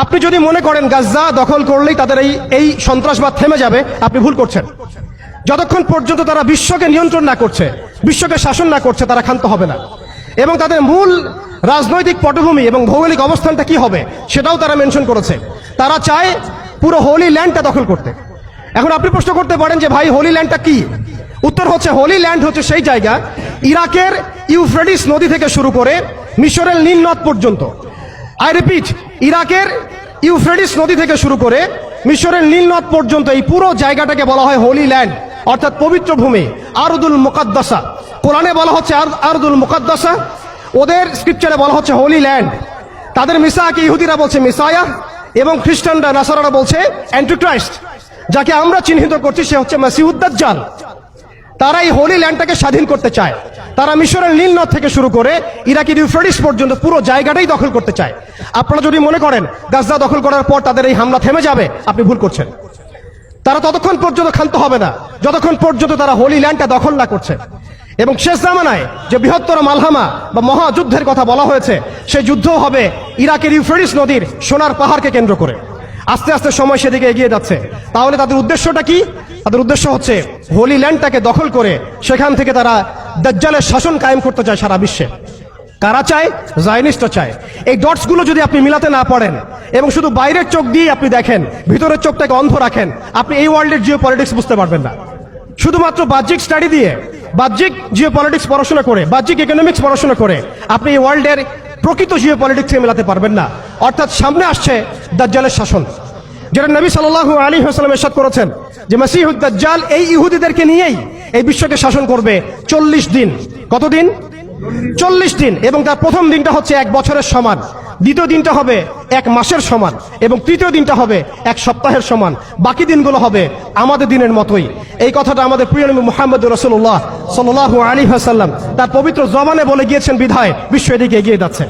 আপনি যদি মনে করেন গাজ্জা দখল করলেই তাদের এই সন্ত্রাসবাদ থেমে যাবে, আপনি ভুল করছেন। যতক্ষণ পর্যন্ত তারা বিশ্বকে নিয়ন্ত্রণ না করছে, বিশ্বকে শাসন না করছে, তারা ক্ষান্ত হবে না। এবং তাদের মূল রাজনৈতিক পটভূমি এবং ভৌগোলিক অবস্থানটা কি হবে সেটাও তারা মেনশন করেছে। তারা চায় পুরো হোলি ল্যান্ডটা দখল করতে। এখন আপনি প্রশ্ন করতে পারেন যে ভাই হোলি ল্যান্ডটা কি? উত্তর হচ্ছে, হোলি ল্যান্ড হচ্ছে সেই জায়গা ইরাকের ইউফ্রেটিস নদী থেকে শুরু করে মিশরের নীল নদ পর্যন্ত। আই রিপিট, ইরাকের ইউফ্রেটিস নদী থেকে শুরু করে মিশরের নীল নদ পর্যন্ত এই পুরো জায়গাটাকে বলা হয় হোলি ল্যান্ড, অর্থাৎ পবিত্র ভূমি, আরদুল মুকাদ্দাসা। কোরআনে বলা হচ্ছে আরদুল মুকাদ্দাসা, ওদের স্ক্রিপচারে বলা হচ্ছে হোলি ল্যান্ড। তাদের মিসাকে ইহুদিরা বলছে মিসায়া, এবং খ্রিস্টানরা নাসারারা বলছে অ্যান্টিক্রাইস্ট। যাকে আমরা চিহ্নিত করছি সে হচ্ছে মাসিহুদ দাজ্জাল। তারা এই হোলি ল্যান্ডটাকে স্বাধীন করতে চায়। তারা মিশরের নীল নদ থেকে শুরু করে ইরাকের ইউফ্রেটিস পর্যন্ত পুরো জায়গাটাই দখল করতে চায়। আপনারা যদি মনে করেন গাজ্জা দখল করার পর তাদের এই হামলা থেমে যাবে, আপনি ভুল করছেন। তারা ততক্ষণ পর্যন্ত ক্ষান্ত হবে না যতক্ষণ পর্যন্ত তারা হোলি ল্যান্ডটা দখল না করছে। এবং শেষ জামানায় যে বৃহত্তর মালহামা বা মহাযুদ্ধের কথা বলা হয়েছে, সেই যুদ্ধ হবে ইরাকের ইউফ্রেটিস নদীর সোনার পাহাড়কে কেন্দ্র করে। আস্তে আস্তে সময় সেদিকে এগিয়ে যাচ্ছে। তাহলে তাদের উদ্দেশ্যটা কি? তাদের উদ্দেশ্য হচ্ছে হোলি ল্যান্ডটাকে দখল করে সেখান থেকে তারা দাজ্জালের শাসন কায়েম করতে চায় সারা বিশ্বে। কারা চায়? জায়নিস্টরা চায়। এই ডটসগুলো যদি আপনি মিলাতে না পারেন এবং শুধু বাইরের চোখ দিয়ে আপনি দেখেন, ভিতরের চোখটাকে অন্ধ রাখেন, আপনি এই ওয়ার্ল্ডের জিও পলিটিক্স বুঝতে পারবেন না। শুধুমাত্র বাহ্যিক স্টাডি দিয়ে, বাহ্যিক জিও পলিটিক্স পড়াশোনা করে, বাহ্যিক ইকোনমিক্স পড়াশোনা করে আপনি এই ওয়ার্ল্ডের প্রকৃত জিও পলিটিক্সকে মেলাতে পারবেন না। অর্থাৎ সামনে আসছে দাজ্জালের শাসন, যেটা নবী সাল্লাল্লাহু আলাইহি ওয়াসাল্লাম ইরশাদ করেছেন যে মাসিহুদ দাজ্জাল এই ইহুদিদেরকে নিয়েই এই বিশ্বকে শাসন করবে 40 দিন। কতদিন? 40 দিন। এবং তার প্রথম দিনটা হচ্ছে 1 বছরের সমান, দ্বিতীয় দিনটা হবে 1 মাসের সমান, এবং তৃতীয় দিনটা হবে 1 সপ্তাহের সমান। বাকি দিনগুলো হবে আমাদের দিনের মতোই। এই কথাটা আমাদের প্রিয় নবী মুহাম্মদ রাসূলুল্লাহ সাল্লাল্লাহু আলাইহি ওয়াসাল্লাম তার পবিত্র জবানে বলে গিয়েছেন বিধায় বিশ্ব এদিকে এগিয়ে যাচ্ছে।